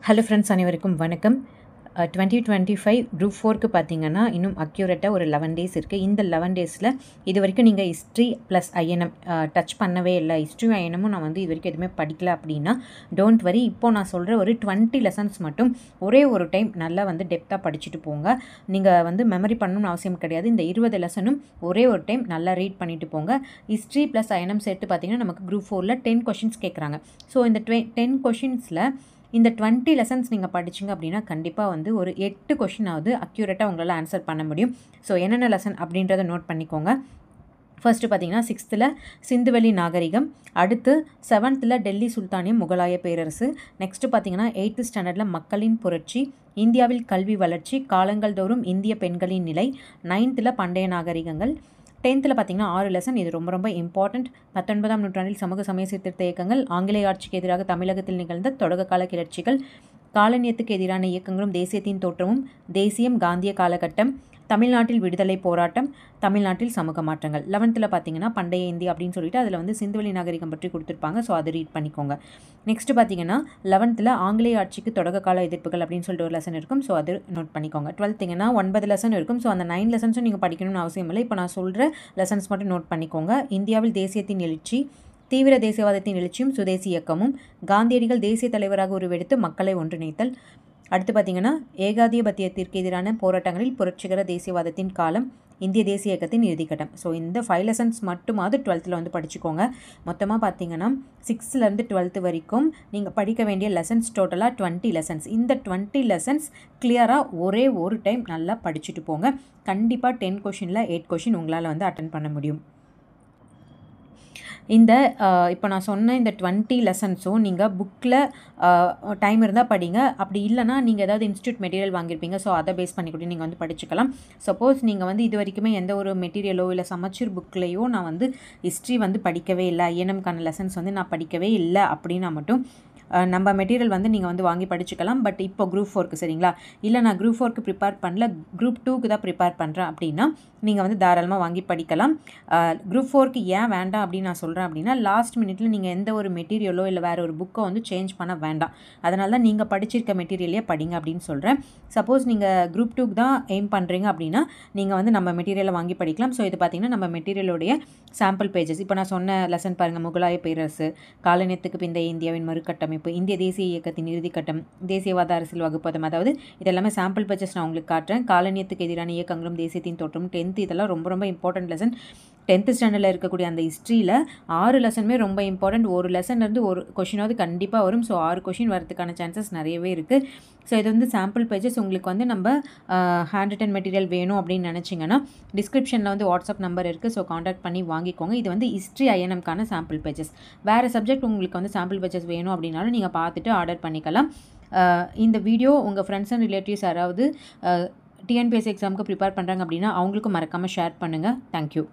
Hello friends, அனைவருக்கும் வணக்கம். 2025 group 4க்கு பார்த்தீங்கன்னா இன்னும் அக்யூரேட்டாக ஒரு 11 டேஸ் இருக்குது. இந்த 11 டேஸில் இது வரைக்கும் நீங்கள் ஹிஸ்ட்ரி ப்ளஸ் ஐஎன்எம் டச் பண்ணவே இல்லை, ஹிஸ்ட்ரியும் ஐஎன்எமும் நான் வந்து இது வரைக்கும் எதுவுமே படிக்கல அப்படின்னா டோன்ட் வரி. இப்போது நான் சொல்கிற ஒரு 20 லெசன்ஸ் மட்டும் ஒரே ஒரு டைம் நல்லா வந்து டெப்த்தாக படிச்சுட்டு போங்க. நீங்கள் வந்து மெமரி பண்ணணும்னு அவசியம் கிடையாது. இந்த 20 லெசனும் ஒரே ஒரு டைம் நல்லா ரீட் பண்ணிட்டு போங்க. ஹிஸ்ட்ரி ப்ளஸ் ஐஎன்எம் சேர்த்து பார்த்தீங்கன்னா நமக்கு குரூப் 4ல் 10 கொஷின்ஸ் கேட்குறாங்க. ஸோ இந்த 10 கொஷின்ஸில் இந்த 20 லெசன்ஸ் நீங்கள் படிச்சிங்க அப்படின்னா கண்டிப்பாக வந்து ஒரு 8 கொஷினாவது அக்யூரேட்டாக உங்களால் ஆன்சர் பண்ண முடியும். ஸோ என்னென்ன லெசன் அப்படின்றத நோட் பண்ணிக்கோங்க. ஃபர்ஸ்ட்டு பார்த்தீங்கன்னா 6th சிந்துவெளி நாகரிகம், அடுத்து 7th டெல்லி சுல்தானியம் முகலாய பேரரசு, நெக்ஸ்ட்டு பார்த்தீங்கன்னா 8th ஸ்டாண்டர்டில் மக்களின் புரட்சி, இந்தியாவில் கல்வி வளர்ச்சி, காலங்கள் தோறும் இந்திய பெண்களின் நிலை, 9th பண்டைய நாகரிகங்கள், 10th பார்த்தீங்கன்னா 6 லெசன். இது ரொம்ப ரொம்ப இம்பார்ட்டண்ட். 19ஆம் நூற்றாண்டில் சமூக சமய சீர்திருத்த இயக்கங்கள், ஆங்கிலேய ஆட்சிக்கு எதிராக தமிழகத்தில் நிகழ்ந்த தொடக்ககால கிளர்ச்சிகள், காலனியத்துக்கு எதிரான இயக்கங்களும் தேசியத்தின் தோற்றமும், தேசியம் காந்திய காலகட்டம், தமிழ்நாட்டில் விடுதலை போராட்டம், தமிழ்நாட்டில் சமூக மாற்றங்கள். 11th பார்த்தீங்கன்னா பண்டைய இந்தியா அப்படின்னு சொல்லிட்டு அதில் வந்து சிந்துவெளி நாகரிகம் பற்றி கொடுத்துருப்பாங்க. ஸோ அதை ரீட் பண்ணிக்கோங்க. நெக்ஸ்ட் பார்த்தீங்கன்னா 11th ஆங்கிலேய ஆட்சிக்கு தொடக்க கால எதிர்ப்புகள் அப்படின்னு சொல்லிட்டு ஒரு லெசன் இருக்கும். ஸோ அது நோட் பண்ணிக்கோங்க. 12th 9 லெசன் இருக்கும். ஸோ அந்த 9 லெசன்ஸும் நீங்கள் படிக்கணும்னு அவசியம் இல்லை. இப்போ நான் சொல்கிற லெசன்ஸ் மட்டும் நோட் பண்ணிக்கோங்க. இந்தியாவில் தேசியத்தின் எழுச்சி, தீவிர தேசியவாதத்தின் எழுச்சியும் சுதேசி இயக்கமும், காந்தியடிகள் தேசிய தலைவராக உருவெடுத்து மக்களை ஒன்றிணைத்தல், அடுத்து பார்த்தீங்கன்னா ஏகாதிபத்தியத்திற்கு எதிரான போராட்டங்களில் புரட்சிகர தேசியவாதத்தின் காலம், இந்திய தேசிய இயக்கத்தின் இறுதிக்கட்டம். ஸோ இந்த 5 லெசன்ஸ் மட்டுமாவது 12th வந்து படிச்சுக்கோங்க. மொத்தமாக பார்த்தீங்கன்னா 6th 12th வரைக்கும் நீங்கள் படிக்க வேண்டிய லெசன்ஸ் டோட்டலாக 20 லெசன்ஸ். இந்த 20 லெசன்ஸ் கிளியராக ஒரே ஒரு டைம் நல்லா படிச்சுட்டு போங்க. கண்டிப்பாக 10 கொஷினில் 8 கொஷின் உங்களால் வந்து அட்டன் பண்ண முடியும். இந்த இப்போ நான் சொன்ன இந்த 20 லெசன்ஸும் நீங்கள் புக்கில் டைம் இருந்தால் படிங்க. அப்படி இல்லைனா நீங்கள் ஏதாவது இன்ஸ்டியூட் மெட்டீரியல் வாங்கியிருப்பீங்க. ஸோ அதை பேஸ் பண்ணி கூட நீங்கள் வந்து படிச்சுக்கலாம். சப்போஸ் நீங்கள் வந்து இது வரைக்குமே எந்த ஒரு மெட்டீரியலோ இல்லை சமச்சீர் புக்லேயோ நான் வந்து ஹிஸ்ட்ரி வந்து படிக்கவே இல்லை, ஐஎன்எம்கான லெசன்ஸ் வந்து நான் படிக்கவே இல்லை அப்படின்னா மட்டும் நம்ம மெட்டீரியல் வந்து நீங்கள் வந்து வாங்கி படிச்சுக்கலாம். பட் இப்போ குரூப் 4க்கு சரிங்களா, இல்லை நான் குரூப் 4க்கு ப்ரிப்பேர் பண்ணல, குரூப் 2க்கு தான் ப்ரிப்பேர் பண்ணுறேன் அப்படின்னா நீங்கள் வந்து தாராளமாக வாங்கி படிக்கலாம். குரூப் 4க்கு ஏன் வேண்டாம் அப்படின்னு நான் சொல்கிறேன் அப்படின்னா, லாஸ்ட் மினிட்ல நீங்கள் எந்த ஒரு மெட்டீரியலோ இல்லை வேறு ஒரு புக்கோ வந்து சேஞ்ச் பண்ண வேண்டாம். அதனால தான் நீங்கள் படிச்சிருக்க மெட்டீரியலே படிங்க அப்படின்னு சொல்கிறேன். சப்போஸ் நீங்கள் குரூப் 2க்கு தான் எய்ம் பண்ணுறீங்க அப்படின்னா நீங்கள் வந்து நம்ம மெட்டீரியலை வாங்கி படிக்கலாம். ஸோ இது பார்த்திங்கன்னா நம்ம மெட்டீரியலோடைய சாம்பிள் பேஜஸ். இப்போ நான் சொன்ன லெசன் பாருங்கள், முகலாய பேரரசு, காலனியத்துக்கு பிந்தைய இந்தியாவின் மறுகட்டமைப்பு, இந்திய தேசிய இயக்கத்தின் இறுதிக்கட்டம், தேசியவாத அரசியல் வகுப்பதம், அதாவது இதெல்லாமே சாம்பிள் பேஜஸ் நான் உங்களுக்கு காட்டுறேன். காலனியத்துக்கு எதிரான இயக்கங்களும் தேசியத்தின் தோற்றம் 10th, இதெல்லாம் ரொம்ப ரொம்ப இம்பார்ட்டன்ட் லெசன். 10th ஸ்டாண்டர்டில் இருக்கக்கூடிய அந்த ஹிஸ்ட்ரியில் 6 லெசனுமே ரொம்ப இம்பார்ட்டன்ட். ஒரு லெசன்லேருந்து ஒரு கொஷினாவது கண்டிப்பாக வரும். ஸோ 6 கொஷின் வரதுக்கான சான்சஸ் நிறையவே இருக்குது. ஸோ இது வந்து சாம்பிள் பேஜஸ். உங்களுக்கு வந்து நம்ம ஹேண்ட் ரிட்டன் மெட்டீரியல் வேணும் அப்படின்னு நினச்சிங்கன்னா டிஸ்கிரிப்ஷனில் வந்து வாட்ஸ்அப் நம்பர் இருக்குது. ஸோ காண்டாக்ட் பண்ணி வாங்கிக்கோங்க. இது வந்து ஹிஸ்ட்ரி ஐஎன்எம்கான சாம்பிள் பேஜஸ். வேறு சப்ஜெக்ட் உங்களுக்கு வந்து சாம்பிள் பேஜஸ் வேணும் அப்படின்னாலும் நீங்கள் பார்த்துட்டு ஆர்டர் பண்ணிக்கலாம். இந்த வீடியோ உங்கள் ஃப்ரெண்ட்ஸ் அண்ட் ரிலேட்டிவ்ஸ் யாராவது டிஎன்பிஎஸ்சி எக்ஸாமுக்கு ப்ரிப்பேர் பண்ணுறாங்க அப்படின்னா அவங்களுக்கும் மறக்காமல் ஷேர் பண்ணுங்கள். தேங்க்யூ.